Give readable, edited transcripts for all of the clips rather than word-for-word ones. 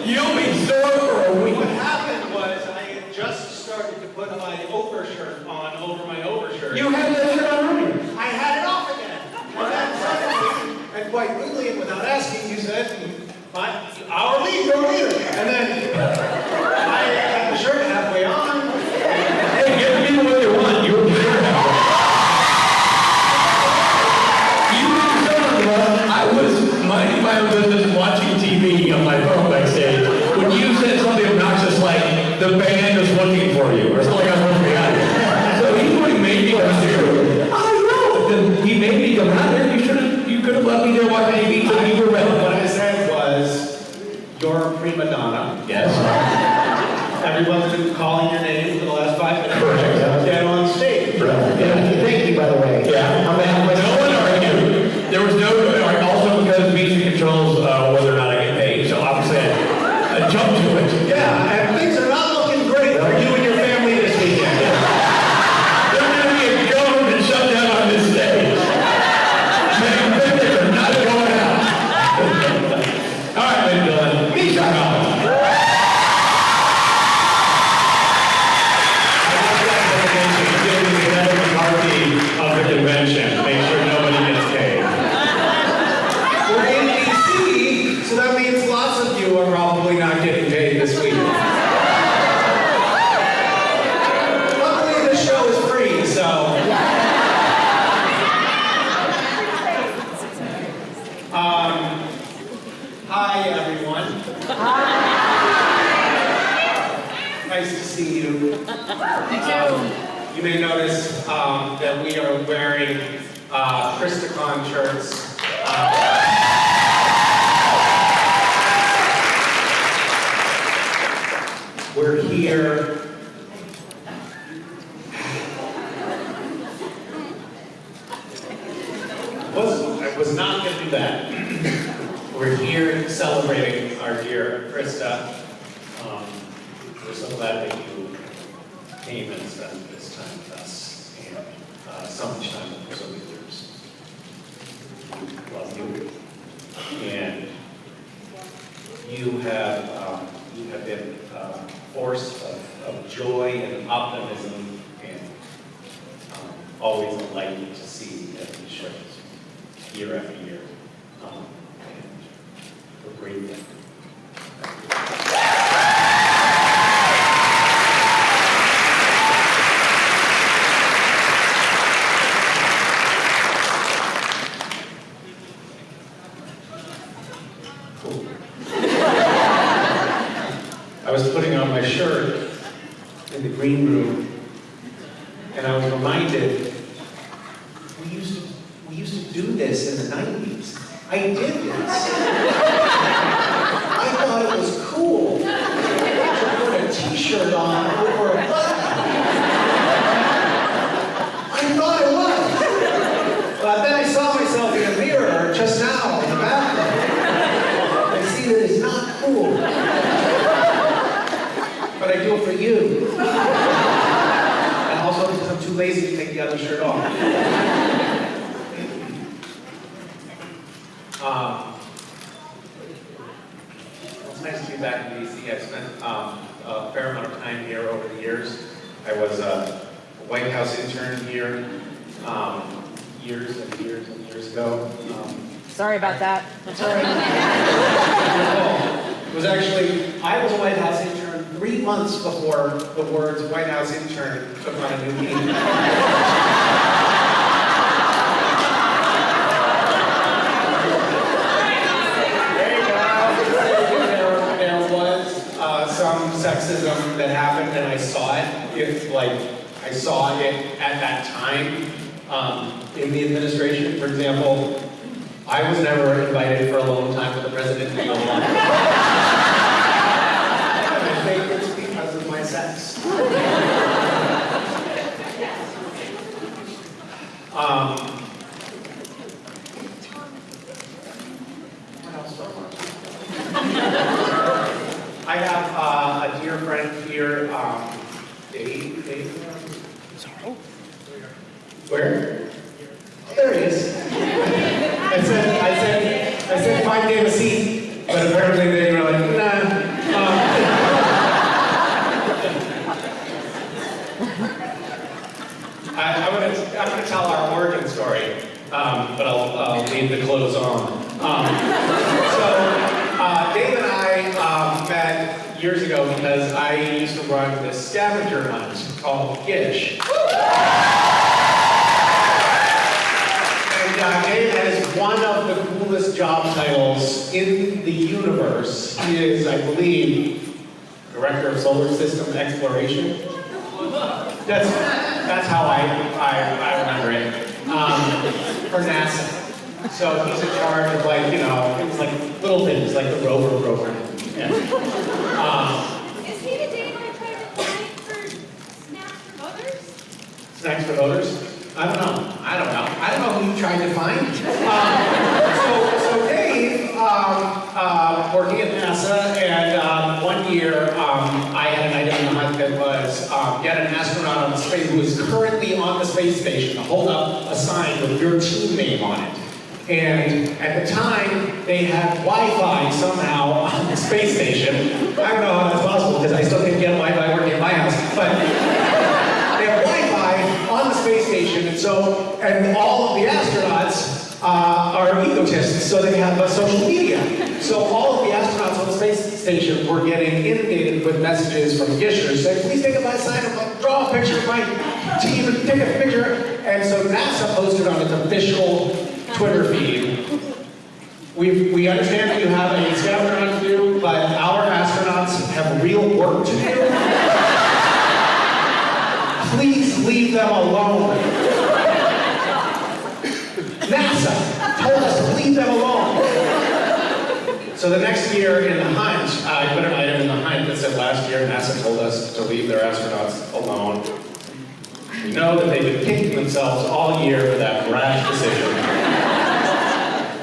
You don't mean sore for a week. What happened was I had just started to put my overshirt on over my overshirt. You had that shirt on earlier. I had it off again. And then suddenly, and quite rudely and without asking, you said, our lead, your leader. And then I had the shirt halfway on. Hey, give me what you want. You were sure halfway. You didn't tell me I was minding my own business watching TV on my phone backstage when you said something obnoxious like, the band is looking for you, or something like I'm supposed to be out here. So he really made me come here. I know. Then he made me come out here. You could have left me there watching TV until you were ready. What I said was, you're a prima donna. Yes. Everyone's been calling your name for the last 5 minutes. Correct. Get on stage. Right. Thank you, by the way. Yeah. I'm No one argued. There was no also because Misha controls whether or not I get paid. So obviously I jumped to it. Yeah, and things are not looking great for you and your family this weekend. There's going to be a government shutdown on this stage. Man, pictures are not going out. All right, ladies and gentlemen, Misha Collins. Of the convention. Make sure nobody gets paid. We're in DC, so that means lots of you are probably not getting paid this week. Luckily, the show is free, so. Hi, everyone. Nice to see you. You may notice that we are wearing KristaCon shirts. We're here. I was not going to do that. We're here celebrating our dear Krista. We're so glad that you came and spent this time with us, and so much time with so many years. Love you, and you have been a force of joy and optimism, and always a light to see at these shows, year after year, and we're grateful. I was putting on my shirt in the green room, and I was reminded, we used to do this in the 90s. I did this. I thought it was cool to put a t-shirt on over a button. I thought it was. But then I saw myself in a mirror just now in the bathroom. I see that it's not cool. But I do it for you. And also because I'm too lazy to take the other shirt off. It's nice to be back in DC. I've spent a fair amount of time here over the years. I was a White House intern here years and years and years ago. Sorry about that. That's all right. It was actually, I was a White House intern 3 months before the words White House intern took on a new meaning. There was some sexism that happened, and I saw it. I saw it at that time in the administration. For example, I was never invited for alone time with the president in the I think it's because of my sex. What else do I want? I have a dear friend here, Dave. Sorry. Where? Oh, there he is. I said, find Dave a seat, but apparently they were like, nah. I'm gonna tell our origin story, but I'll leave the clothes on. Dave and I met years ago because I used to run this scavenger hunt called Gish. And Dave has one of the coolest job titles in the universe. He is, I believe, Director of Solar System Exploration. That's how I remember it. For NASA. So he's in charge of things like little things like the rover program. Yeah. Is he the Dave I tried to find for Snacks for Voters? Snacks for voters? I don't know who you tried to find. So Dave, working at NASA, and one year I had an item in the hunt that was get an astronaut on space who is currently on the space station to hold up a sign with your team name on it. And at the time, they had Wi-Fi somehow on the space station. I don't know how that's possible because I still can't get Wi-Fi working at my house. But they have Wi-Fi on the space station, and all of the astronauts are egotists, so they have social media. So all of the astronauts on the space station were getting inundated with messages from Gishers saying, please take a sign, draw a picture of my team and take a picture. And so NASA posted on its official Twitter feed, we understand that you have a scavenger hunt to do, but our astronauts have real work to do. Please leave them alone. NASA told us to leave them alone. So the next year in the hunt, I put an item in the hunt that said last year NASA told us to leave their astronauts alone. We know that they've been kicking themselves all year for that rash decision.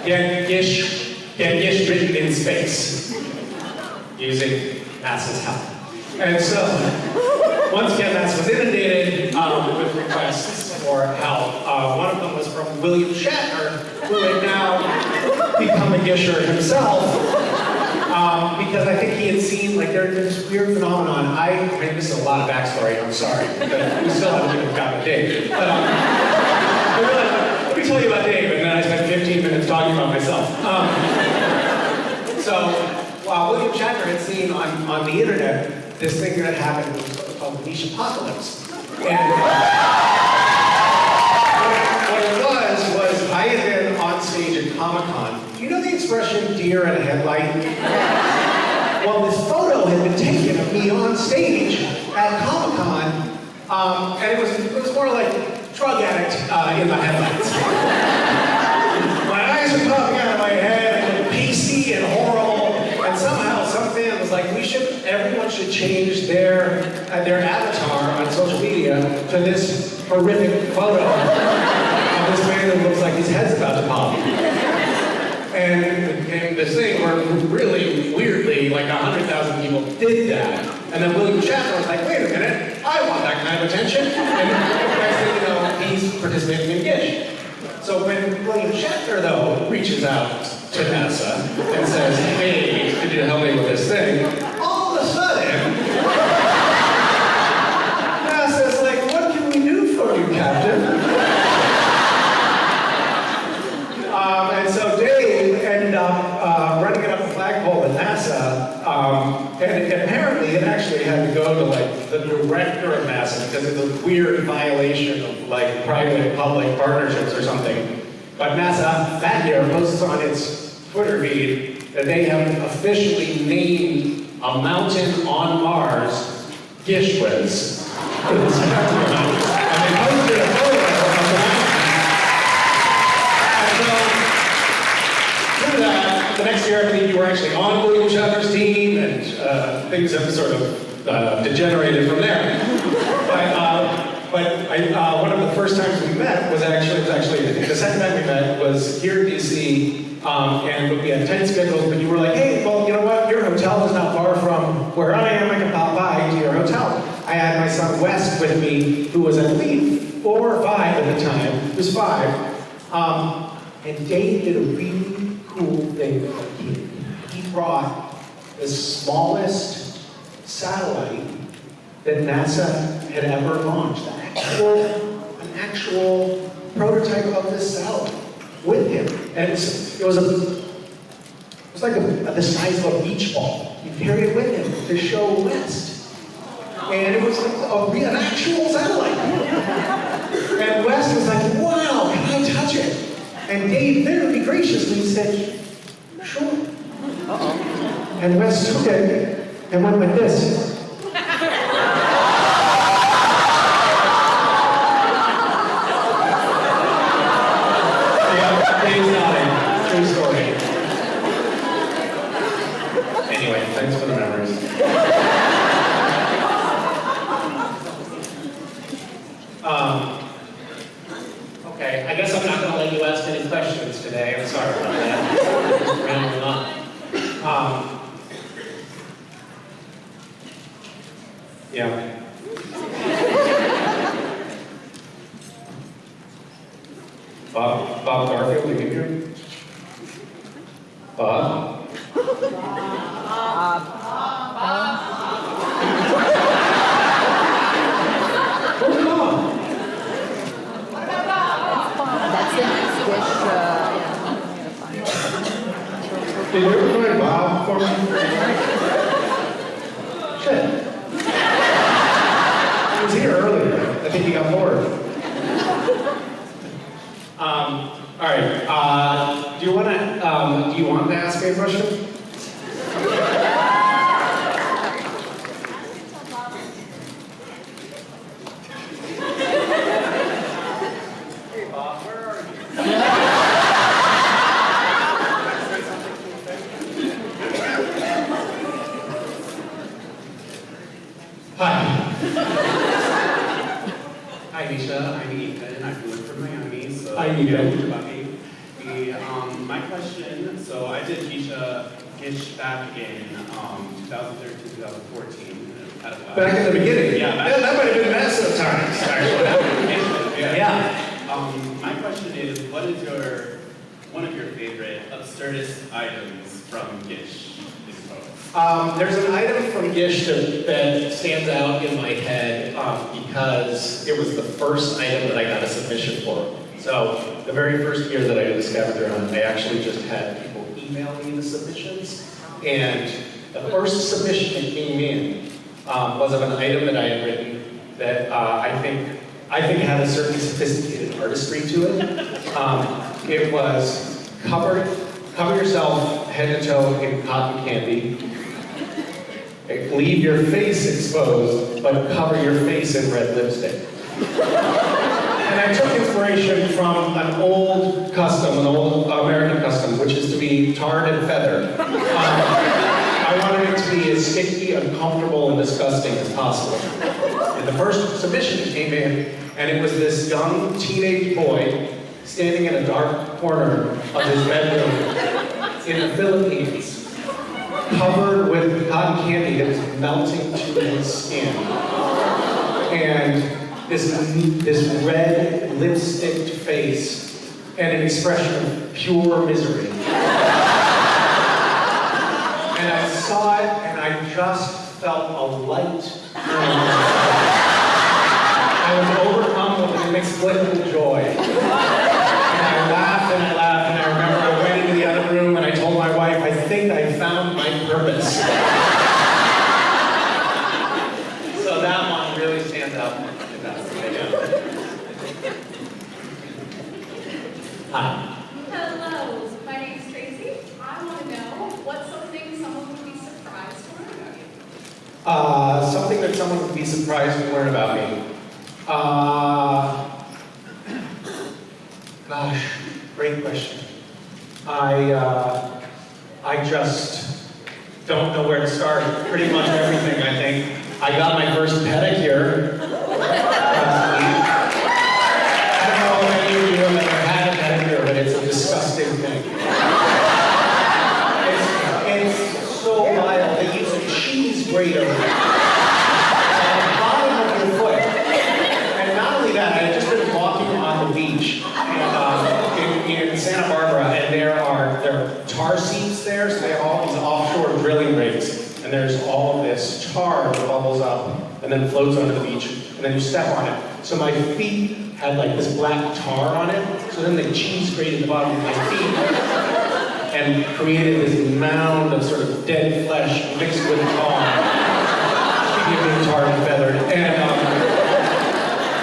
Get Gish written in space using NASA's help. And so, once again, NASA was inundated with requests for help. One of them was from William Shatner, who had now become a Gisher himself, because I think he had seen there's this weird phenomenon. This is a lot of backstory, I'm sorry, but we still haven't even gotten to Dave. But let me tell you about Dave, and then I spent 15 minutes talking about myself. So, William Shatner had seen on the internet this thing that happened, which was called the Misha apocalypse. And what it was I had been on stage at Comic-Con. Do you know the expression deer in a headlight? Well, this photo had been taken of me on stage at Comic-Con, and it was more like drug addict in the headlights. My eyes were popping out of my head, I looked pasty and horrible, and somehow some fan was like, everyone should change their avatar on social media to this horrific photo of this man that looks like his head's about to pop. And it became this thing where really weirdly, 100,000 people did that. And then William Shatner was like, wait a minute, I want that kind of attention. And next thing you know, he's participating in Gish. So when William Shatner, though, reaches out to NASA and says, hey, could you help me with this thing? All of a sudden, NASA's like, what can we do for you, Captain? And so Dave ended up running it up the flagpole at NASA, and apparently it actually had to go to the director of NASA because it's a weird violation of private public partnerships or something. But NASA that year posts on its Twitter feed that they have officially named a mountain on Mars Gishwitz. And they posted a photo of the mountain. The next year, I believe you were actually on William Shatner's team, and things have sort of degenerated from there. But one of the first times we met was actually the second time we met was here in DC, and we had tight schedules. But you were like, hey, well, you know what? Your hotel is not far from where I am. I can pop by to your hotel. I had my son Wes with me, who was I believe 4 or 5 at the time. He was 5, and Dave did a really cool thing for a kid. He brought the smallest satellite that NASA had ever launched, an actual prototype of this satellite with him. And it was like the size of a beach ball. He carried it with him to show West. And it was an actual satellite. And West was like, wow, can I touch it? And Dave very graciously said, sure. And Wes took it and went like this. Yeah, Dave's nodding. True story. Anyway, thanks for the memories. Okay, I guess I'm not going to let you ask any questions today. I'm sorry about that. Rambling on. Yeah. Bob Garfield, are you here? Bob? Where's Bob? That's the next dish. Did you ever find Bob for me? Shit. He was here earlier. I think he got bored. All right. Do you want to ask me a question? Hey, Bob, where are you? Hi. Hi, Misha. I'm Ethan. I flew from Miami. So Hi, Ethan. About me. My question, so I did Gish back in 2013, 2014. Back in the beginning? Yeah, that might have been massive times, actually. Yeah. My question is, what is one of your favorite absurdist items from Gish? There's an item from Gish that stands out in my head because it was the first item that I got a submission for. So the very first year that I did the scavenger hunt, I actually just had people email me the submissions. And the first submission that came in was of an item that I had written that I think had a certain sophisticated artistry to it. It was cover yourself head to toe in cotton candy. Leave your face exposed, but cover your face in red lipstick. And I took inspiration from an old custom, an old American custom, which is to be tarred and feathered. I wanted it to be as sticky, uncomfortable, and disgusting as possible. And the first submission came in, and it was this young teenage boy standing in a dark corner of his bedroom in the Philippines, covered with cotton candy that was melting to his skin. And this red lipstick face and an expression of pure misery. And I saw it and I just felt a light. I was overcome with an inexplicable joy. And I laughed and I laughed, and I remember I went into the other room and I told my wife, I think I found my purpose. So that one really stands out. Hi. Hello, my name's Tracy. I want to know what's something someone would be surprised to learn about you. Something that someone would be surprised to learn about me. Gosh, great question. I just don't know where to start. Pretty much everything, I think. I got my first pedicure last week. I don't know if any of you have ever had a pedicure, but it's a disgusting thing. It's so vile. They use a cheese grater on the bottom of your foot. And not only that, I had just been walking on the beach in Santa Barbara, and there are tar seeps there, so they have all these offshore drilling rigs, and there's all of this tar that bubbles up and then floats onto the beach, and then you step on it, So my feet had like this black tar on it. So then the cheese grated the bottom of my feet and created this mound of sort of dead flesh mixed with tar. Speaking of being tarred and feathered. And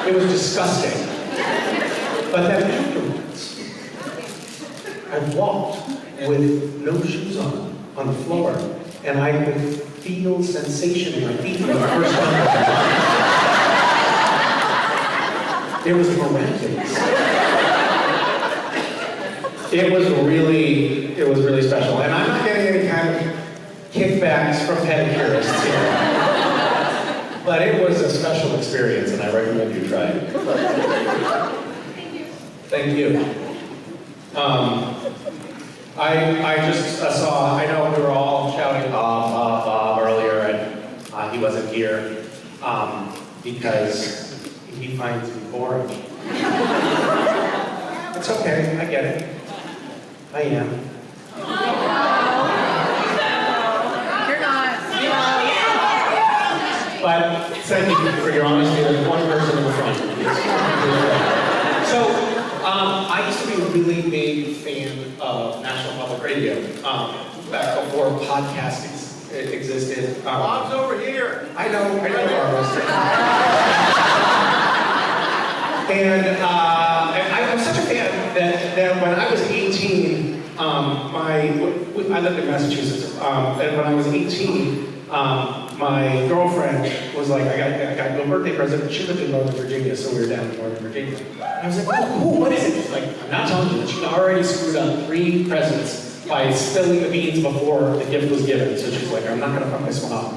it was disgusting. But then afterwards, I walked with no shoes on the floor, and I could feel sensation in my feet for the first time. It was miraculous. It was really special. And I'm not getting any kind of kickbacks from pedicurists here. But it was a special experience, and I recommend you try it. Thank you. I just saw, I know we were all shouting Bob earlier, and he wasn't here because he finds me boring. It's okay, I get it. I am. You're not. But thank you for your honesty. There's one person in the front. So, I used to be a really big fan of National Public Radio back before podcasting existed. Bob's over here. I know, Barbara. And I was such a fan that when I was 18, I lived in Massachusetts, and when I was 18, my girlfriend was like, I got no birthday present. She lived in Northern Virginia, so we were down in Northern Virginia. And I was like, oh, cool, what is it? She's like, I'm not telling you. She already screwed up 3 presents by spilling the beans before the gift was given. So she's like, I'm not going to fuck this one up.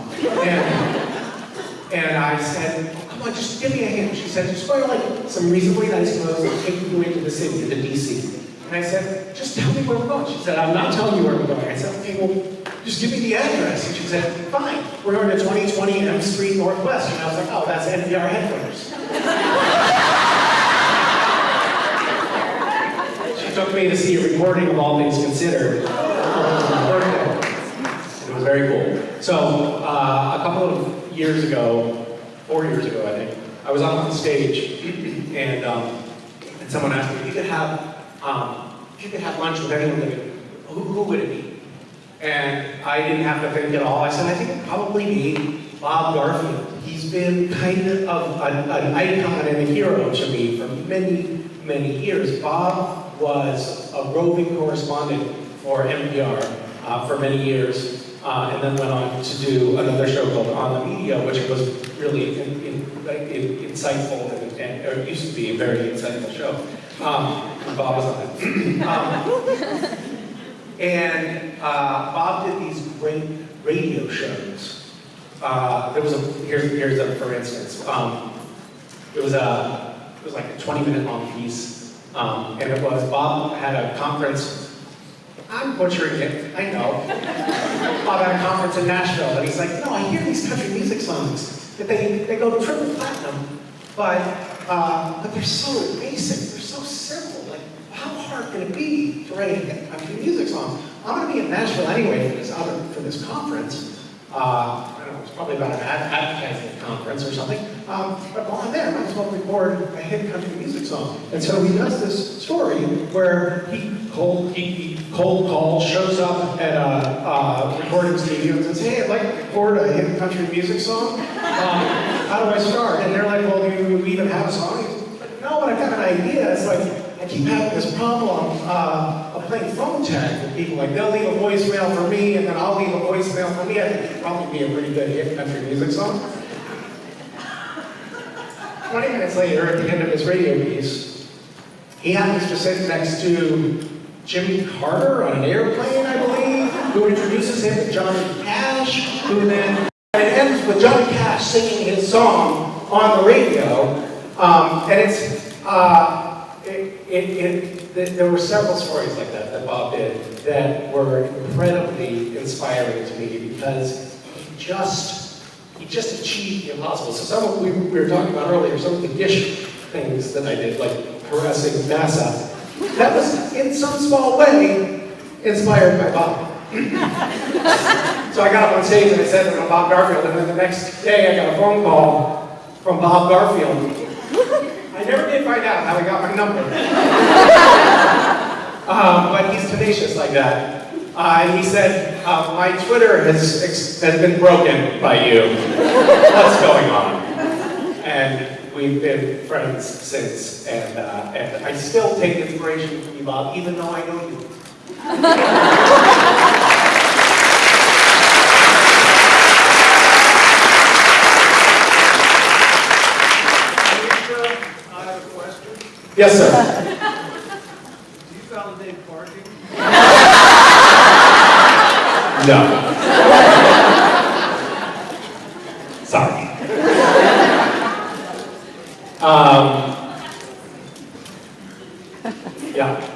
And I said, oh, come on, just give me a hand. She said, just buy like some reasonably nice clothes and take you into the city, to DC. And I said, just tell me where we're going. She said, I'm not telling you where we're going. I said, okay, well, just give me the address. And she said, fine. We're going to 2020 M Street Northwest. And I was like, oh, that's NPR headquarters. She took me to see a recording of All Things Considered. It was very cool. So, a couple of years ago, 4 years ago, I think, I was on the stage, and someone asked me, if you could have lunch with anyone, who would it be? And I didn't have to think at all. I said, I think it'd probably be Bob Garfield. He's been kind of an icon and a hero to me for many, many years. Bob was a roving correspondent for NPR for many years, and then went on to do another show called On the Media, which was really insightful, and it used to be a very insightful show. Bob was on it. And Bob did these great radio shows. Here's a for instance. It was like a 20-minute long piece, and it was Bob had a conference. I'm butchering it, I know. Bob had a conference in Nashville, and he's like, I hear these country music songs that they go triple platinum, but they're so basic, they're so simple. Like, how hard can it be to write a country music song? I'm going to be in Nashville anyway for this conference. I don't know, it's probably about an advertising conference or something. But while I'm there, I might as well record a hit country music song. And so he does this story where he cold calls, shows up at a recording studio and says, hey, I'd like to record a hit country music song. How do I start? And they're like, well, do you even have a song? He's like, no, but I've got an idea. It's like, I keep having this problem of playing phone tag with people. Like, they'll leave a voicemail for me, and then I'll leave a voicemail for me. I think it'd probably be a pretty good hit country music song. 20 minutes later, at the end of his radio piece, he happens to sit next to Jimmy Carter on an airplane, I believe, who introduces him to Johnny Cash, who then and it ends with Johnny Cash singing his song on the radio, and there were several stories like that Bob did that were incredibly inspiring to me because he just achieved the impossible. So some of we were talking about earlier, some of the Gish things that I did, like harassing NASA, that was in some small way inspired by Bob. So I got up on stage and I said that I'm Bob Garfield, and then the next day I got a phone call from Bob Garfield never did find out how he got my number. But he's tenacious like that. He said, my Twitter has been broken by you. What's going on? And we've been friends since, and I still take inspiration from you, Bob, even though I know you. Misha, I have a question. Yes, sir. Do you validate parking? No. Sorry. Yeah.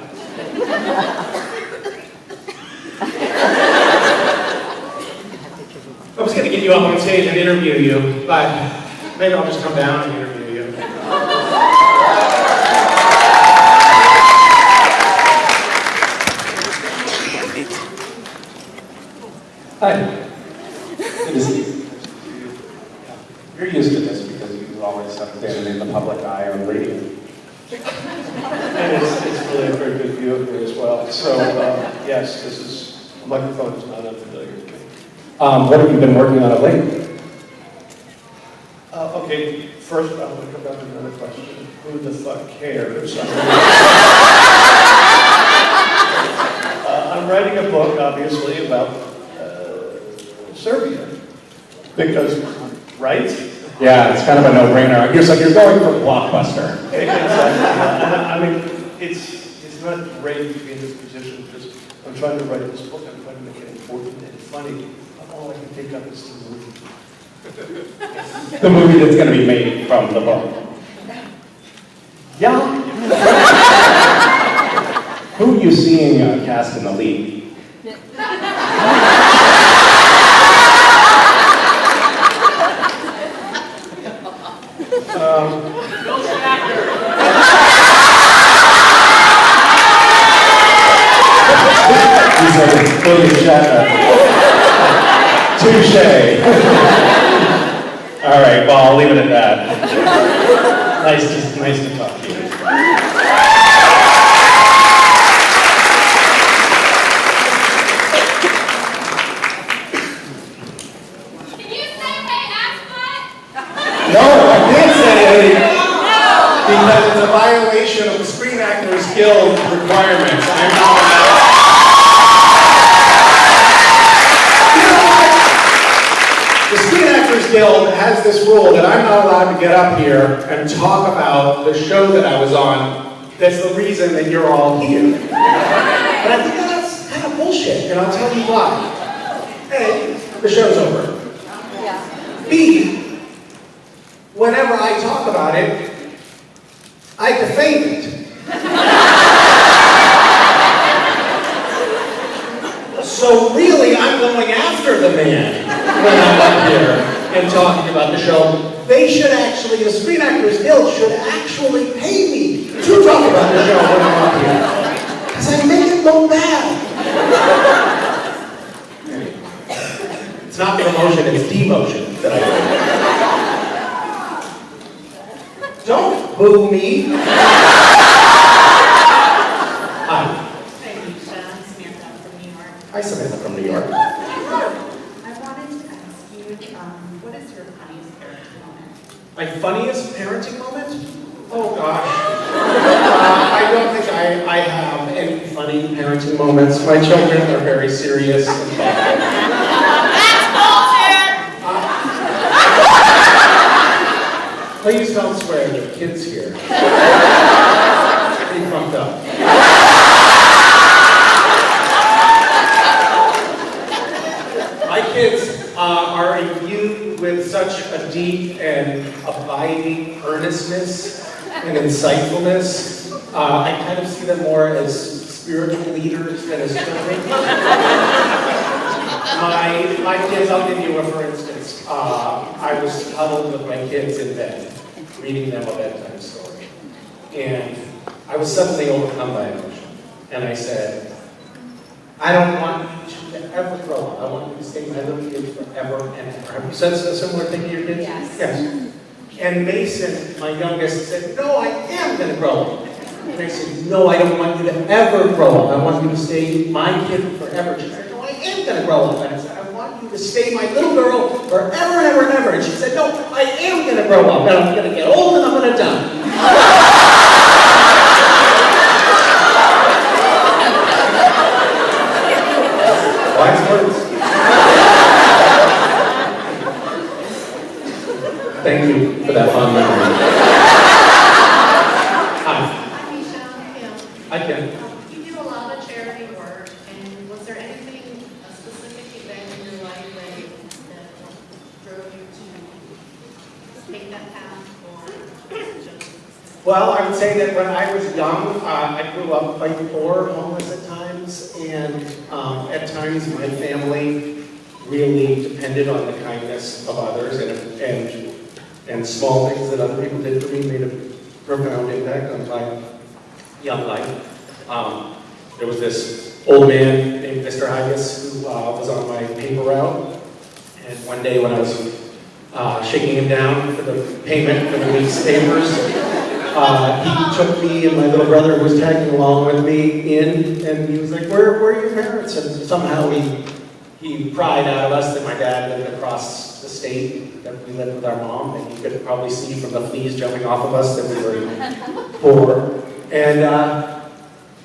I was going to get you up on stage and interview you, but maybe I'll just come down and interview you. Hi. Good to see you. You're used to this because you always have been in the public eye on radio. And it's really a very good view of me as well. So, yes, the microphone is not unfamiliar to me. What have you been working on of late? Okay, first I want to come back to another question. Who the fuck cares? I'm writing a book, obviously, about Serbia. Because, right? Yeah, it's kind of a no-brainer. You're going for Blockbuster. Exactly. I mean, it's not great to be in this position because I'm trying to write this book. I'm trying to make it important and funny. All I can think of is the movie. The movie that's going to be made from the book. Yeah. Who are you seeing cast in the lead? Touche. All right, well, I'll leave it at that. Nice to talk to you. Can you say hey, ass No, I can't say anything. Because it's a violation of the Screen Actors Guild requirements. I'm not allowed. The Screen Actors Guild has this rule that I'm not allowed to get up here and talk about the show that I was on. That's the reason that you're all here. But I think that's kind of bullshit, and I'll tell you why. A, the show's over. B, whenever I talk about it, I defame it. So really, I'm going after the man when I'm up here and talking about the show. They should actually, the Screen Actors Guild should actually pay me to talk about the show when I'm up here. Because I make it look bad. It's not promotion, it's demotion that I do. Don't boo me. Hi. Hi, Misha. I'm Samantha from New York. Hi, Samantha from New York. I wanted to ask you, what is your funniest parenting moment? My funniest parenting moment? Oh gosh. I don't think I have any funny parenting moments. My children are very serious and thoughtful. Please don't swear, there are kids here. Pretty fucked up. My kids are imbued with such a deep and abiding earnestness and insightfulness. I kind of see them more as spiritual leaders than as children. My kids, I'll give you a for instance. I was huddled with my kids in bed, reading them a bedtime story. And I was suddenly overcome by emotion. And I said, I don't want you to ever grow up. I want you to stay my little kids forever and ever. Have you said a similar thing to your kids? Yes. Yes. And Mason, my youngest, said, no, I am going to grow up. And I said, no, I don't want you to ever grow up. I want you to stay my kid forever. She said, no, I am going to grow up. And I said, I want you to stay my little girl forever and ever and ever. And she said, no, I am going to grow up. And I'm going to get old and I'm going to die. Wise words. Thank you for that fun memory. Hi, Misha. I'm Kim. I can. You do a lot of charity work, and was there anything, a specific event in your life that drove you to take that path, or was it just? Well, I would say that when I was young, I grew up quite poor, homeless at times, and at times my family really depended on the kindness of others, and small things that other people did for me made a profound impact on my young life. There was this old man named Mr. Haggis who was on my paper route, and one day when I was shaking him down for the payment for the week's papers, he took me and my little brother who was tagging along with me in, and he was like, where are your parents? And somehow he pried out of us that my dad lived across the state, that we lived with our mom, and you could probably see from the fleas jumping off of us that we were poor. And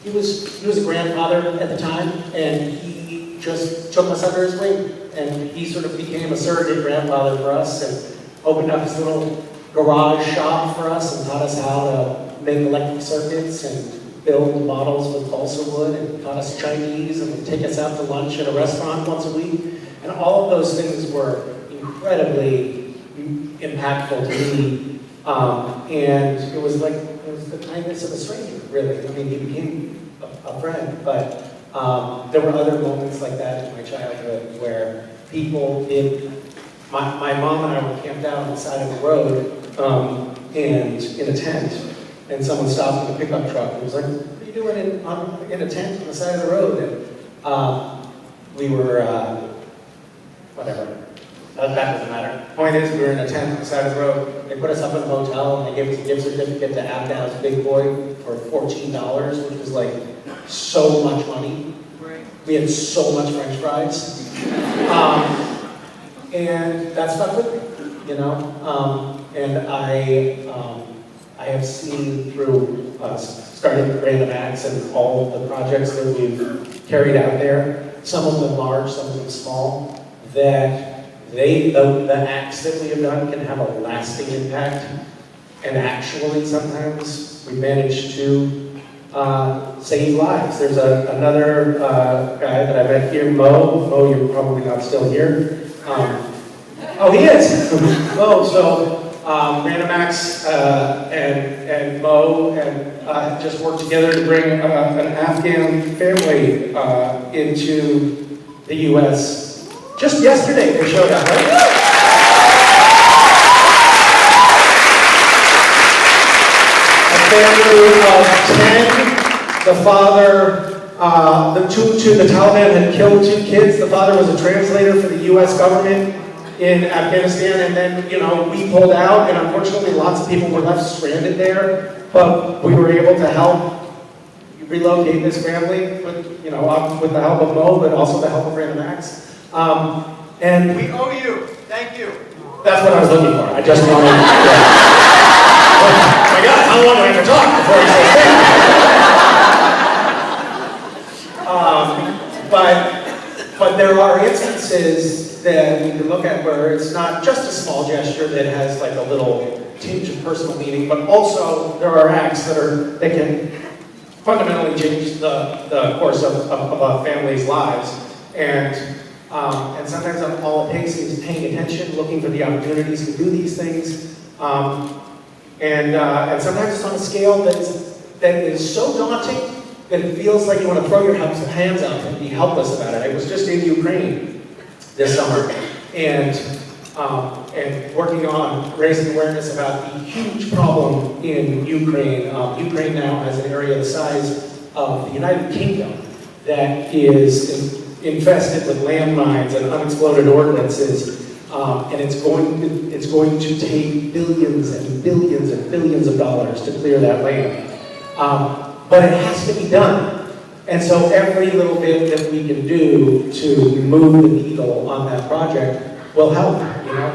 he was a grandfather at the time, and he just took us under his wing, and he sort of became a surrogate grandfather for us, and opened up his little garage shop for us, and taught us how to make electric circuits, and build bottles with balsa wood, and taught us Chinese, and would take us out to lunch at a restaurant once a week. And all of those things were incredibly impactful to me. And it was the kindness of a stranger, really. I mean, he became a friend, but there were other moments like that in my childhood where people did. My mom and I were camped out on the side of the road, and in a tent, and someone stopped with a pickup truck and was like, what are you doing in a tent on the side of the road? And we were, whatever. That doesn't matter. Point is, we were in a tent on the side of the road. They put us up in a motel, and they gave us a gift certificate to Abdow's Big Boy for $14, which was like so much money. Right. We had so much French fries. And that stuck with me, you know? And I have seen through starting at Random Acts and all of the projects that we've carried out there, some of them large, some of them small, that the acts that we have done can have a lasting impact. And actually, sometimes we manage to save lives. There's another guy that I met here, Mo. Mo, you're probably not still here. Oh, he is. Mo, so Random Acts and Mo and just worked together to bring an Afghan family into the U.S. Just yesterday they showed up, right? A family of 10. The father, the Taliban had killed 2 kids. The father was a translator for the U.S. government in Afghanistan, and then, we pulled out, and unfortunately lots of people were left stranded there, but we were able to help relocate this family with the help of Mo, but also the help of Random Acts. And We owe you. Thank you. that's what I was looking for. I just wanted oh my God, how long do I have to talk before I say that? But there are instances that we can look at where it's not just a small gesture that has like a little tinge of personal meaning, but also there are acts that can fundamentally change the course of a family's lives. And sometimes all it takes is paying attention, looking for the opportunities to do these things. And sometimes it's on a scale that is so daunting that it feels like you want to throw your hands up and be helpless about it. I was just in Ukraine this summer, and working on raising awareness about the huge problem in Ukraine. Ukraine now has an area the size of the United Kingdom that is infested with landmines and unexploded ordnances. And it's going to take billions and billions and billions of dollars to clear that land. But it has to be done. And so every little bit that we can do to move the needle on that project will help. You know,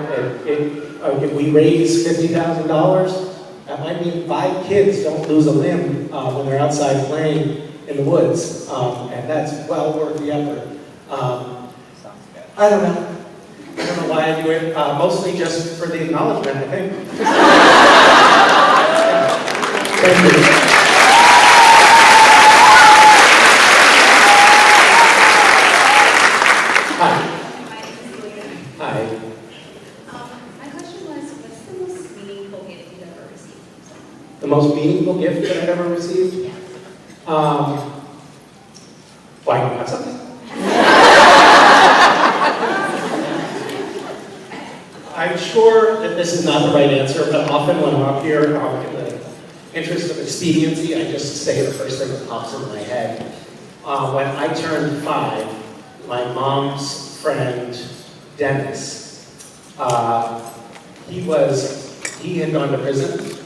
if we raise $50,000, that might mean 5 kids don't lose a limb when they're outside playing in the woods. And that's well worth the effort. I don't know. I don't know why I do it. Mostly just for the acknowledgement, I think. Thank you. Hi. My question was, what's the most meaningful gift you've ever received? The most meaningful gift that I've ever received? Yes. Why, you have something? I'm sure that this is not the right answer, but often when I'm up here, in the interest of expediency, I just say the first thing that pops into my head. When I turned 5, my mom's friend, Dennis, he had gone to prison,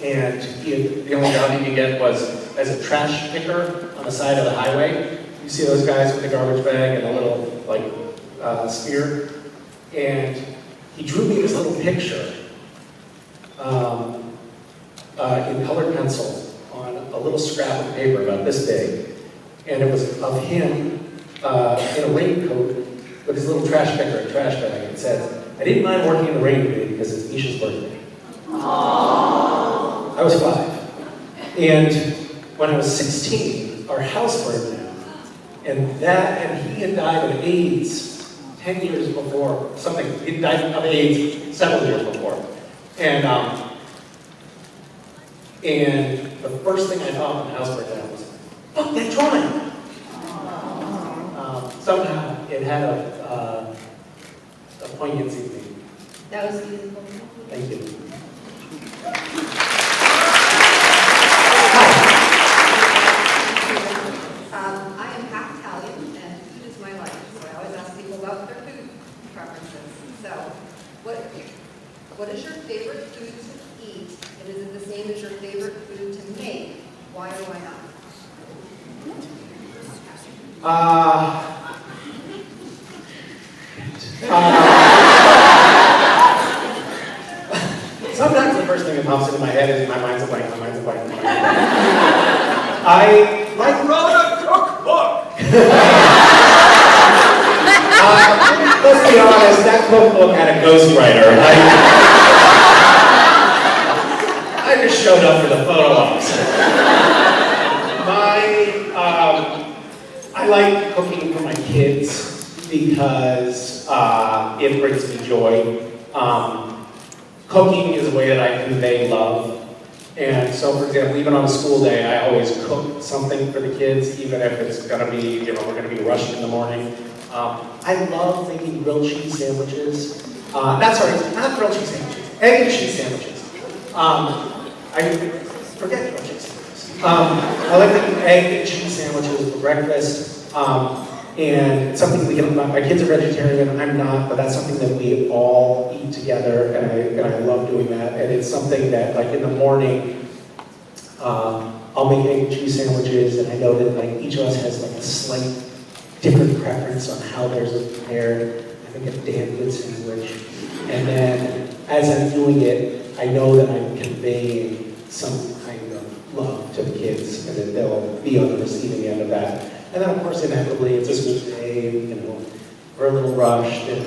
and the only job he could get was as a trash picker on the side of the highway. You see those guys with the garbage bag and a little, spear? And he drew me this little picture in colored pencil on a little scrap of paper about this big. And it was of him in a raincoat with his little trash picker and trash bag. It said, "I didn't mind working in the rain today because it's Misha's birthday." Aww. I was 5. And when I was 16, our house burned down. And he had died of AIDS 10 years before, something. He died of AIDS several years before. And the first thing I thought when the house burned down was, "Fuck that drawing!" Somehow it had a poignancy to me. That was beautiful. Thank you. I am half Italian, and food is my life, so I always ask people about their food preferences. So, what is your favorite food to eat, and is it the same as your favorite food to make? Why or why not? Sometimes the first thing that pops into my head is my mind's a blank, my mind's a blank, my mind's a blank. I like Wrote a cookbook! let's be honest, that cookbook had a ghostwriter. I just showed up for the photo ops. I like cooking for my kids because it brings me joy. Cooking is a way that I convey love. And so, for example, even on a school day, I always cook something for the kids, even if it's gonna be, we're gonna be rushing in the morning. I love making grilled cheese sandwiches. Not grilled cheese sandwiches, egg and cheese sandwiches. I forget grilled cheese sandwiches. I like making egg and cheese sandwiches for breakfast. And it's something my kids are vegetarian, I'm not, but that's something that we all eat together, and I love doing that. And it's something that, like, in the morning, I'll make egg and cheese sandwiches, and I know that, like, each of us has, like, a slight different preference on how theirs is prepared. I make a damn good sandwich. And then, as I'm doing it, I know that I'm conveying some kind of love to the kids, and that they'll be on the receiving end of that. And then, of course, inevitably, it's a school day, we're a little rushed, and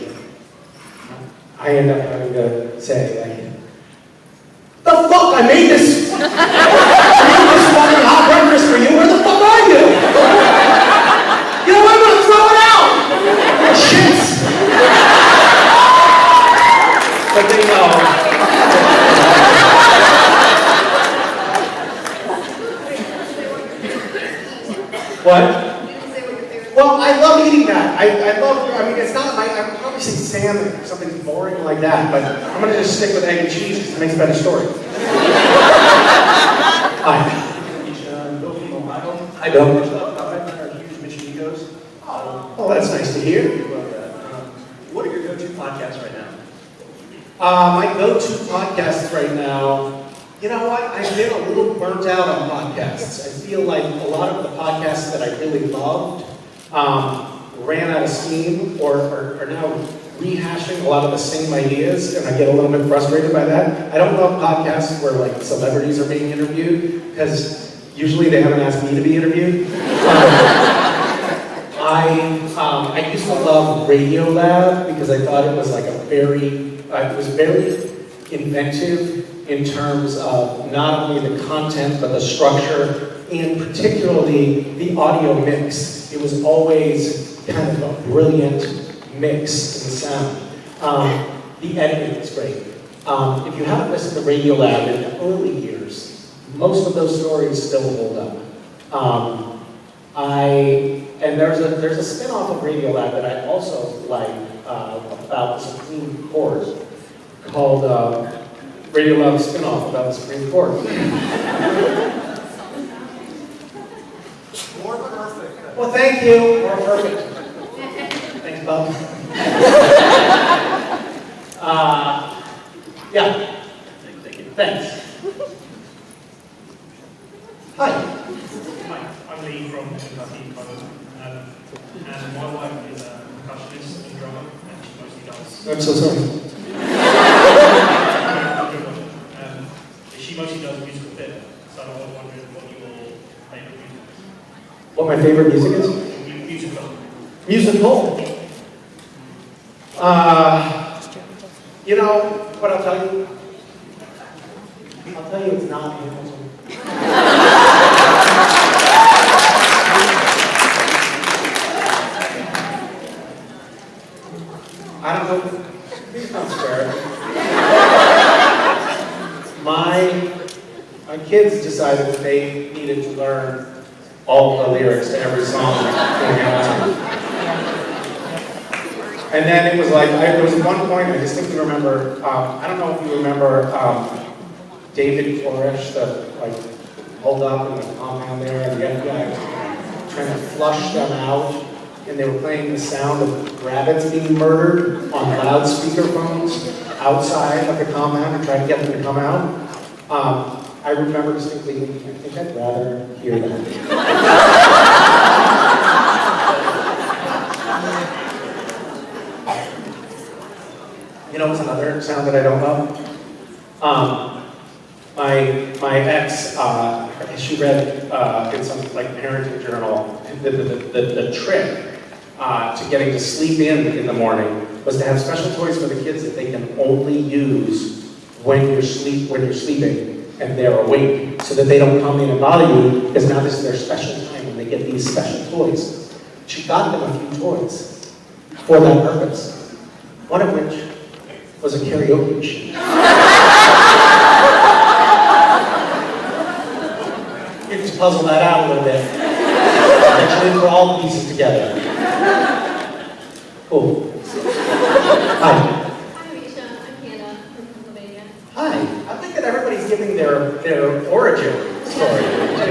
I end up having to say, like, "The fuck, I made this! I made this fucking hot breakfast for you, where the fuck are you? You know, I'm gonna throw it out! Shits!" But they know. What? Well, I love eating that. It's not I'm probably say salmon or something boring like that, but I'm going to just stick with egg and cheese because it makes a better story. Hi. Misha and Bill from Ohio. Hi, Bill. First up, I've been our huge Misha egos. Oh, that's nice to hear. What are your go-to podcasts right My go-to podcasts right now, you know what? I've been a little burnt out on podcasts. I feel like a lot of the podcasts that I really loved ran out of steam or are now rehashing a lot of the same ideas, and I get a little bit frustrated by that. I don't love podcasts where like celebrities are being interviewed, because usually they haven't asked me to be interviewed. I used to love Radiolab because I thought it was like it was very inventive in terms of not only the content, but the structure, and particularly the audio mix. It was always kind of a brilliant mix in sound. The editing was great. If you haven't listened to Radiolab in the early years, most of those stories still hold up. And there's a spin-off of Radiolab that I also like about the Supreme Court called Radiolab spin-off about the Supreme Court. More perfect. Well, thank you. More perfect. Thanks, Bob. Yeah. Thanks. Hi. Hi, I'm Lee from DCCon, and my wife is a percussionist and drummer, and she mostly does. I'm so sorry. She mostly does musical theatre, so I was wondering what your favourite music is. What my favorite music is? Musical. Musical. You know what I'll tell you? I'll tell you it's not Hamilton. I don't know. Please don't swear. My kids decided that they needed to learn all the lyrics to every song in Hamilton. And then it was like, there was one point, I distinctly remember, I don't know if you remember David Koresh, the pulled up in the compound there, and the FBI was trying to flush them out, and they were playing the sound of rabbits being murdered on loudspeaker phones outside of the compound and trying to get them to come out. I remember distinctly thinking, I think I'd rather hear that. You know what's another sound that I don't love? My ex, she read in some parenting journal, the trick to getting to sleep in the morning was to have special toys for the kids that they can only use when you're sleeping and they're awake, so that they don't come in and bother you, because now this is their special time when they get these special toys. She got them a few toys for that purpose, one of which was a karaoke machine. You just puzzle that out a little bit. And she didn't put all the pieces together. Cool. Hi. Hi, Misha. I'm Hannah from Pennsylvania. Hi. I like that everybody's giving their origin story, too. I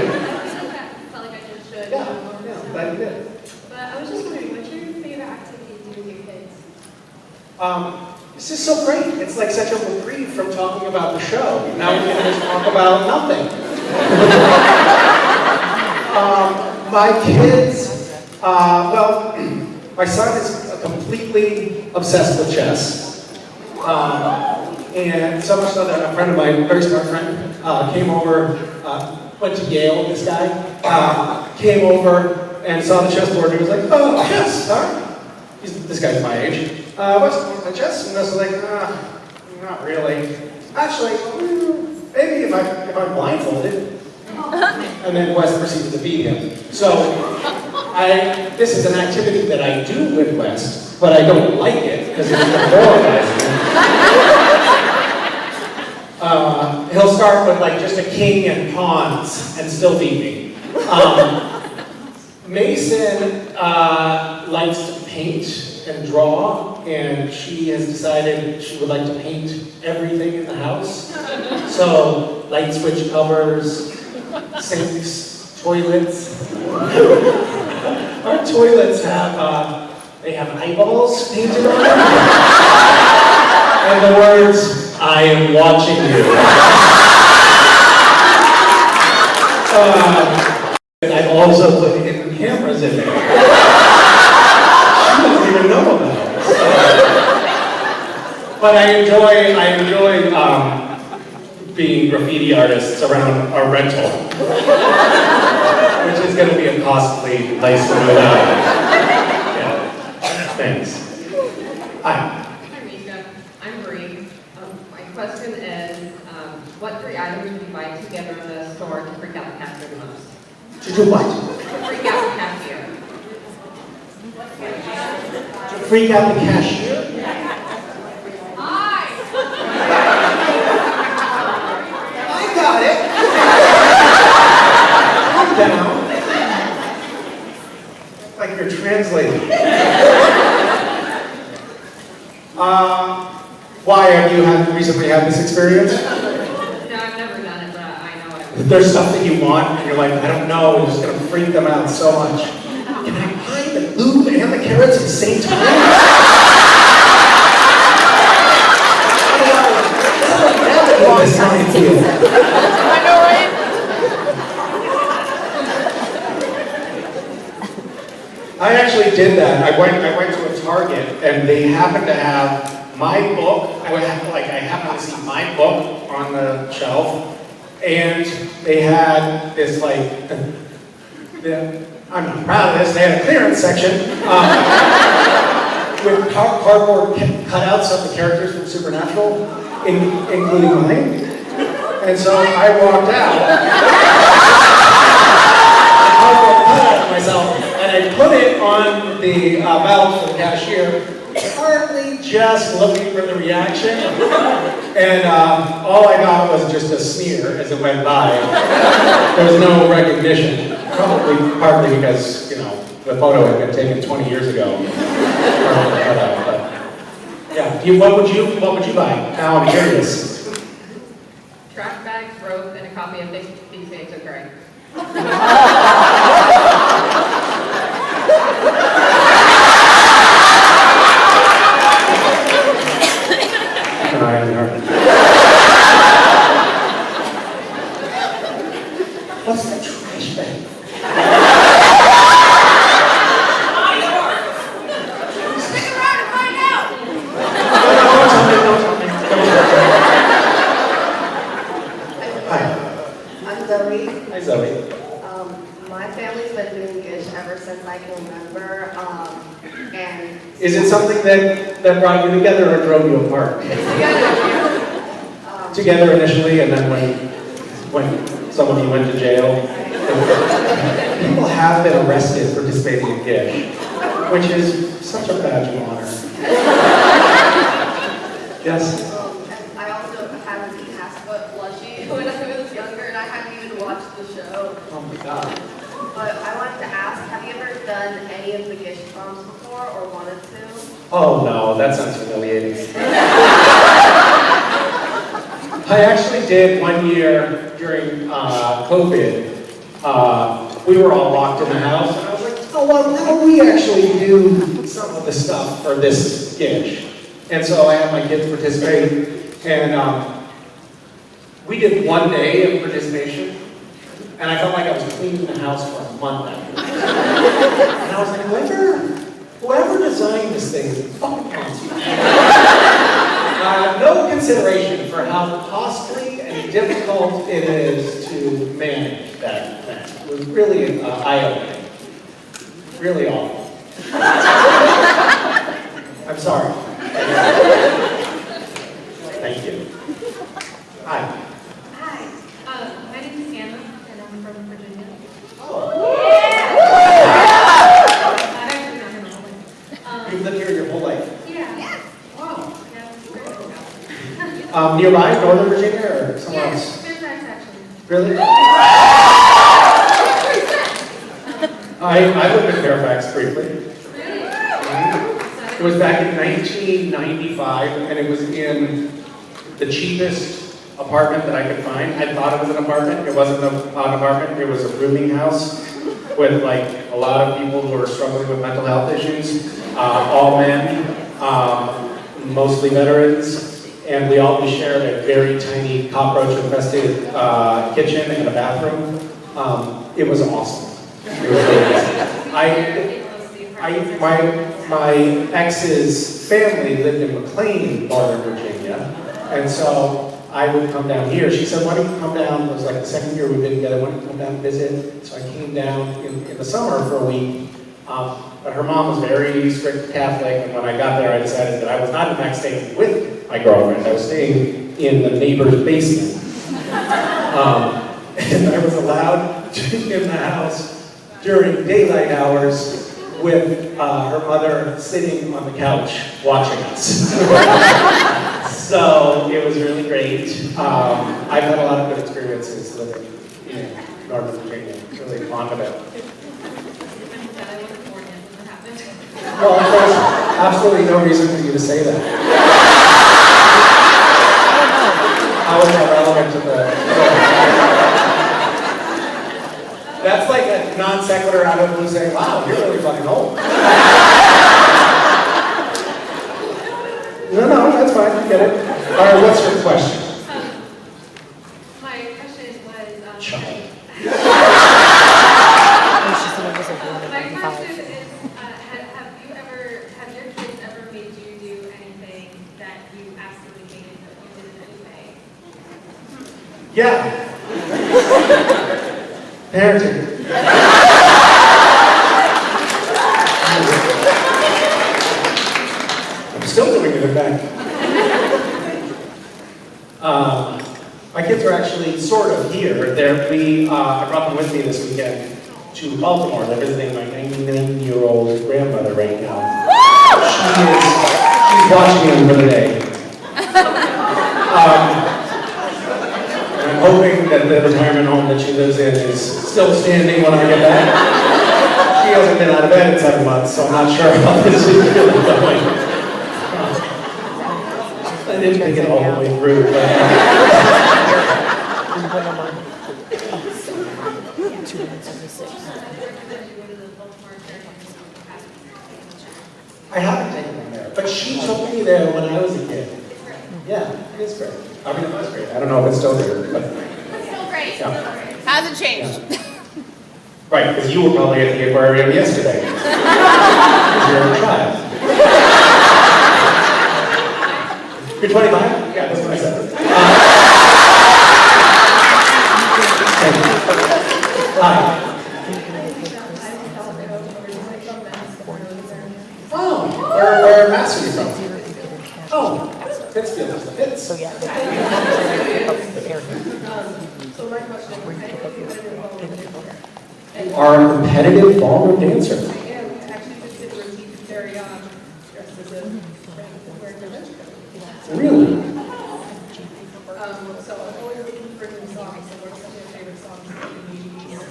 felt like I just should. Yeah, glad you did. But I was just wondering, what's your favorite activity to do with your kids? This is so great. It's like such a reprieve from talking about the show. Now we can just talk about nothing. My kids, well, my son is completely obsessed with chess. And so much so that a friend of mine, a very smart friend, came over, went to Yale, this guy, came over and saw the chessboard and he was like, oh, chess, huh? This guy's my age. What's the chess? And I was like, not really. Actually, maybe if I'm blindfolded. And then Wes proceeded to beat him. So, this is an activity that I do with Wes, but I don't like it because it's demoralizing. He'll start with just a king and pawns and still beat me. Mason likes to paint and draw, and she has decided she would like to paint everything in the house. So, light switch covers, sinks, toilets. Our toilets have, they have eyeballs painted on them. And the words, "I am watching you." I've also put hidden cameras in there. She doesn't even know about it. But I enjoy being graffiti artists around our rental, which is going to be a costly place to move out. Yeah. Thanks. Hi. Hi, Misha. I'm Bree. My question is, what 3 items would you buy together in the store to freak out the cashier the most? To do what? To freak out the cashier. To freak out the cashier? Hi! I got it. Calm down. Like you're translating. Why have you recently had this experience? No, I've never done it, but I know what it is. There's something you want, and you're like, I don't know, it's just gonna freak them out so much. Can I buy the lube and the carrots at the same time? This is how I feel. I know, right? I actually did that. I went to a Target, and they happened to have my book. I happened to see my book on the shelf, and they had this I'm not proud of this. They had a clearance section with cardboard cutouts of the characters from Supernatural, including mine. And so I walked out. Cardboard cutout of myself, and I put it on the belt for the cashier, partly just looking for the reaction. And all I got was just a sneer as it went by. There was no recognition. Probably partly because, the photo had been taken 20 years ago. Yeah. What would you buy? Now I'm curious. Trash bags, rope, and a copy of These Days Are Great. What's that trash bag? Stick around and find out. Don't tell me. Hi. I'm Zoe. Hi, Zoe. My family's been doing Gish ever since I can remember, and Is it something that brought you together or drove you apart? it's together. Together initially, and then when some of you went to jail. People have been arrested for participating in Gish, which is such a badge of honor. Yes? I also had an Caspa plushie when I was younger, and I hadn't even watched the show. Oh my God. But I wanted to ask, have you ever done any of the Gish proms before, or wanted to? Oh no, that sounds humiliating. I actually did one year during COVID. We were all locked in the house, and I was like, oh, well, how do we actually do some of the stuff for this Gish? And so I had my kids participate, and we did one day of participation, and I felt like I was cleaning the house for a month after. And I was like, whoever designed this thing is fucking awesome. No consideration for how costly and difficult it is to manage that thing. It was really eye-opening. Really awful. I'm sorry. Thank you. Hi. Hi. My name is Hannah, and I'm from Virginia. I've actually not here my whole life. You've lived here your whole life? Yeah. Wow. Yeah, it's great. Nearby, Northern Virginia, or somewhere Yes, else? Fairfax actually. Really? I lived in Fairfax briefly. It was back in 1995, and it was in the cheapest apartment that I could find. I thought it was an apartment. It wasn't an apartment. It was a rooming house with a lot of people who were struggling with mental health issues. All men, mostly veterans. and we shared a very tiny cockroach-infested kitchen and a bathroom. It was awesome. It was really awesome. My ex's family lived in McLean, Northern Virginia, and so I would come down here. She said, why don't you come down? It was like the second year we've been together. Why don't you come down and visit? So I came down in the summer for a week. But her mom was very strict Catholic, and when I got there, I decided that I was not in fact staying with my girlfriend. I was staying in the neighbor's basement. And I was allowed to be in the house during daylight hours with her mother sitting on the couch watching us. So it was really great. I've had a lot of good experiences living in Northern Virginia. Really fond of it. Well, there's absolutely no reason for you to say that. How is that relevant to the... That's like a non sequitur out of blue saying, wow, you're really fucking old. No, that's fine, I get it. All right, what's your question? My question was, Child. my question is, have your kids ever made you do anything that you absolutely hated but you did anyway? Yeah. Parenting. I'm still doing it, in fact. My kids are actually sort of here. I brought them with me this weekend to Baltimore. They're visiting my 99-year-old grandmother right now. She's watching them for the day. I'm hoping that the retirement home that she lives in is still standing when I get back. She hasn't been out of bed in 7 months, so I'm not sure how this is really going. I didn't make it all the way through, but... I haven't taken them there, but she took me there when I was a kid. Yeah, it is great. I mean, it was great. I don't know if it's still there, but... It's still great. Yeah. Hasn't changed. Yeah. Right, because you were probably at the aquarium yesterday. Because you're a child. You're 25? Yeah, that's what I said. Thank you. Hi. Oh, where Mass are you from? Oh, Pittsfield is the Pitts. So yeah. So my question is, You are a competitive ballroom dancer. I am actually just did a routine very dressed as a wearing convention. Really? So I'm always looking for new songs. So what's some of your favorite songs that you use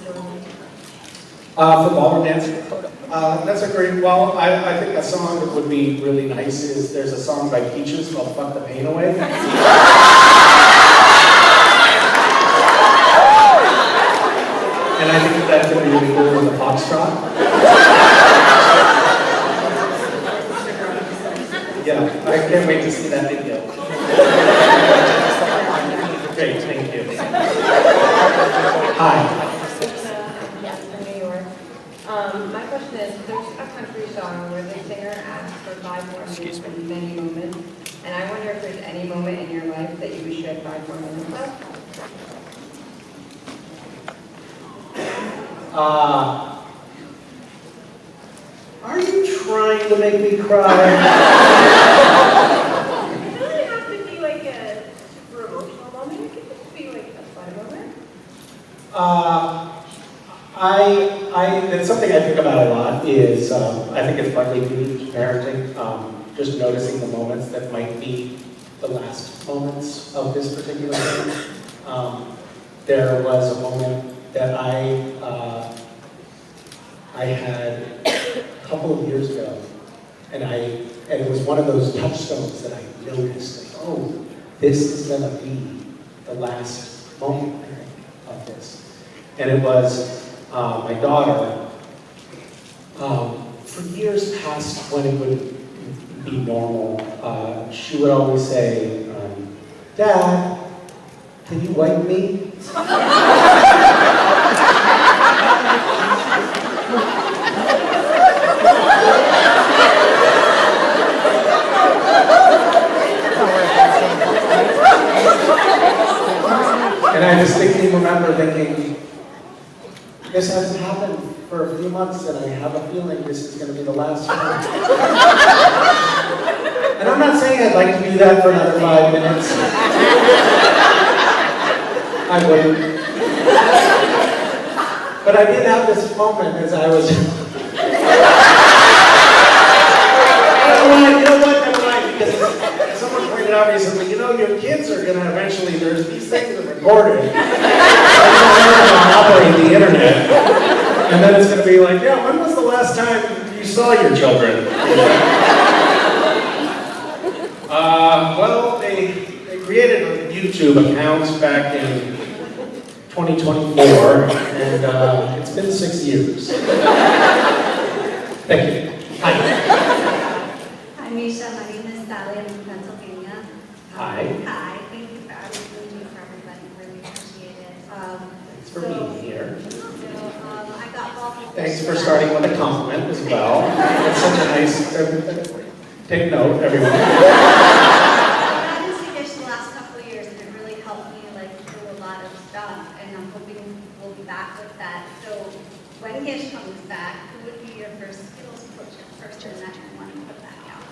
For ballroom dancing? That's a great, well, I think a song that would be really nice is, there's a song by Peaches called Fuck the Pain Away. And I think that's going to be really cool with the foxtrot. Yeah, I can't wait to see that video. Great, thank you. Hi. From New York. My question is, there's a country song where the singer asks for 5 more minutes for many moments, and I wonder if there's any moment in your life that you wish you had 5 more minutes of? Are you trying to make me cry? It doesn't have to be like a super emotional moment. It could just be like a fun moment. It's something I think about a lot is, I think it's partly due to parenting, just noticing the moments that might be the last moments of this particular thing. There was a moment that I had a couple of years ago, and it was one of those touchstones that I noticed, like, oh, this is gonna be the last moment of this. And it was my daughter, for years past when it would be normal, she would always say, Dad, can you wipe me? And I distinctly remember thinking, this hasn't happened for a few months, and I have a feeling this is going to be the last time. And I'm not saying I'd like to do that for another 5 minutes. I wouldn't. But I did have this moment as I was... You know what? Never mind, because someone pointed out recently, you know, your kids are going to eventually, there's these things that are recorded. They're going to operate the internet. And then it's going to be like, yeah, when was the last time you saw your children? Well, they created a YouTube account back in 2024, and it's been 6 years. Thank you. Hi. Hi, Misha. My name is Sally. I'm from Pennsylvania. Hi. Hi. Thank you for everything you do for everybody. Really appreciate it. Thanks for being here. I got involved with Thanks for starting with a compliment as well. That's such a nice, take note, everyone. I've been to Gish the last couple of years, and it really helped me through a lot of stuff, and I'm hoping we'll be back with that. So when Gish comes back, who would be your first Skittles portrait person that you want to put that out?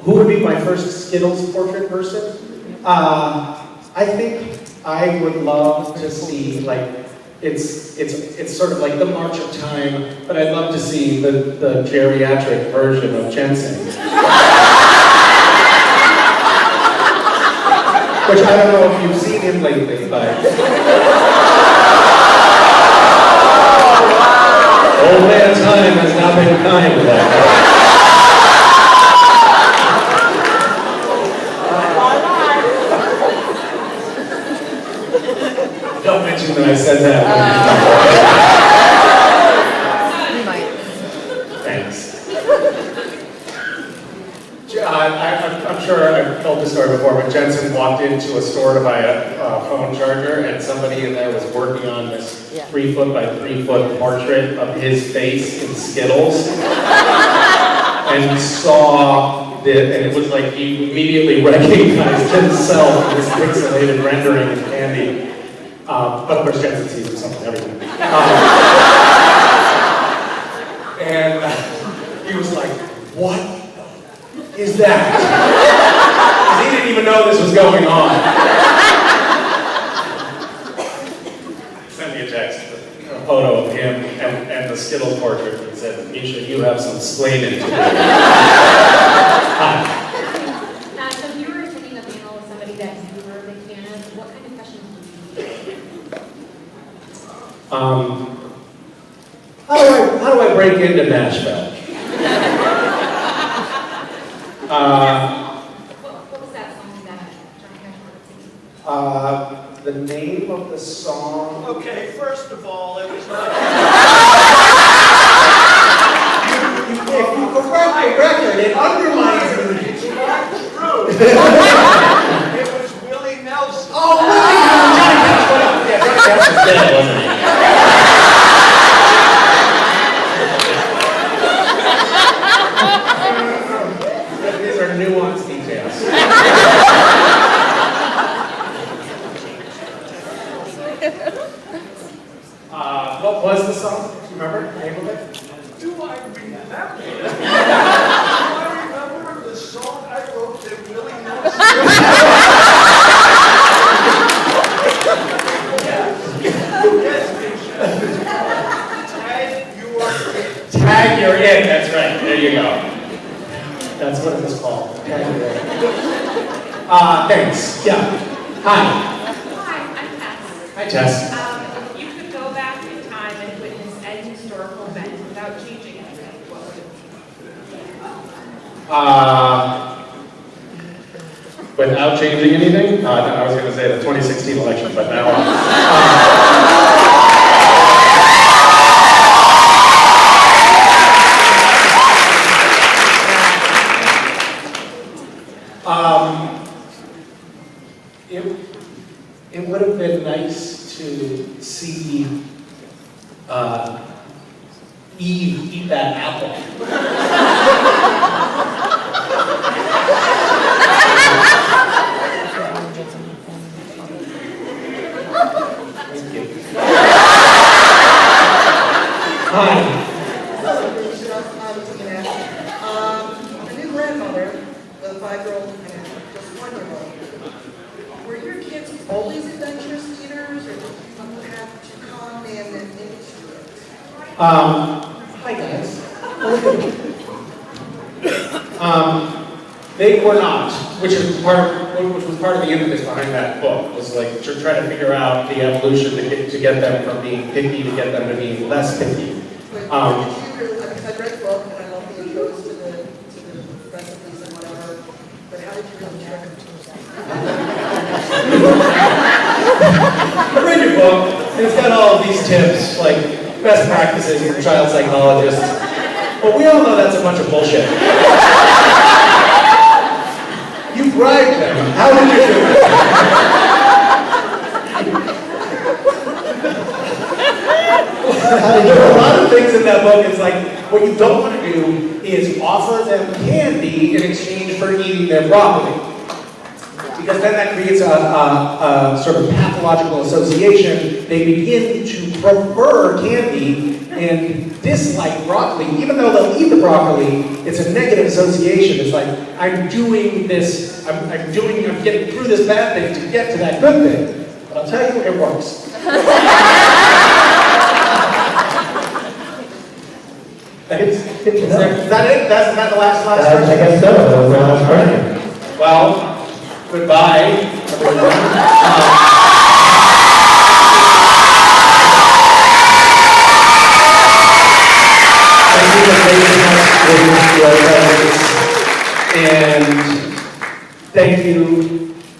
Who would be my first Skittles portrait person? I think I would love to see, it's sort of like the March of Time, but I'd love to see the geriatric version of Jensen. Which I don't know if you've seen him lately, but... Old man time has not been kind to that guy. Don't mention that I said that. Thanks. I'm sure I've told this story before, but Jensen walked into a store to buy a phone charger, and somebody in there was working on this 3 foot by 3 foot portrait of his face in Skittles. And he saw and it was like he immediately recognized himself in this pixelated rendering of candy. But of course, Jensen sees himself in everything. And he was like, what is that? He didn't even know this was going on. Sent me a text, a photo of him and the Skittles portrait, and said, Misha, you have some slaining to do. So if you were attending a panel with somebody that you were a big fan of, what kind of questions would you how do I break into Nashville? what was that song that Johnny Cash wanted to sing? The name of the song. Okay, first of all, it was not. If you correct the record, it undermines the. It's not true. It was Willie Nelson. Oh, Willie Nelson! Yeah, Johnny Cash was dead, wasn't he? These are nuanced details. What was the song? Do you remember the name of it? Do I remember? Do I remember the song I wrote that Willie Nelson? Yes, Misha. Tag You're In. That's right. There you go. That's what it was called. Tag You're In. Thanks. Yeah. Hi. Hi, I'm Tess. Hi, Tess. If you could go back in time and witness any historical event without changing anything, what would it be? Without changing anything? No, I was going to say the 2016 election, but now. Eve, eat that apple. Thank you. Hi. A new grandmother with a 5-year-old and just 1-year-old. Were your kids always adventurous eaters, or did you have to come in and into it? Hi guys. They were not, which was part of the impetus behind that book, was like to try to figure out the evolution to get them from being picky to get them to being less picky. But did you really, I read the book and I love the intros to the recipes and whatever, but how did you really trick them to I read your book, and it's got all of these tips, like best practices for child psychologists, but we all know that's a bunch of bullshit. You bribed them. How did you do it? There are a lot of things in that book. It's like, what you don't want to do is offer them candy in exchange for eating their broccoli. Because then that creates a sort of pathological association. They begin to prefer candy and dislike broccoli. Even though they'll eat the broccoli, it's a negative association. It's like, I'm doing this, I'm getting through this bad thing to get to that good thing. But I'll tell you, it works. Is that it? That's not the last question? I guess so. That was my last question. Well, goodbye, everyone. Thank you for gracing us with your presence. And thank you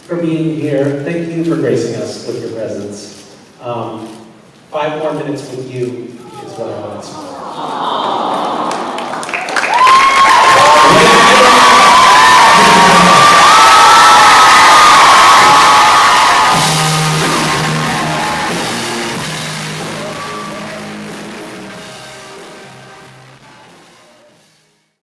for being here. Thank you for gracing us with your presence. 5 more minutes with you is what I want.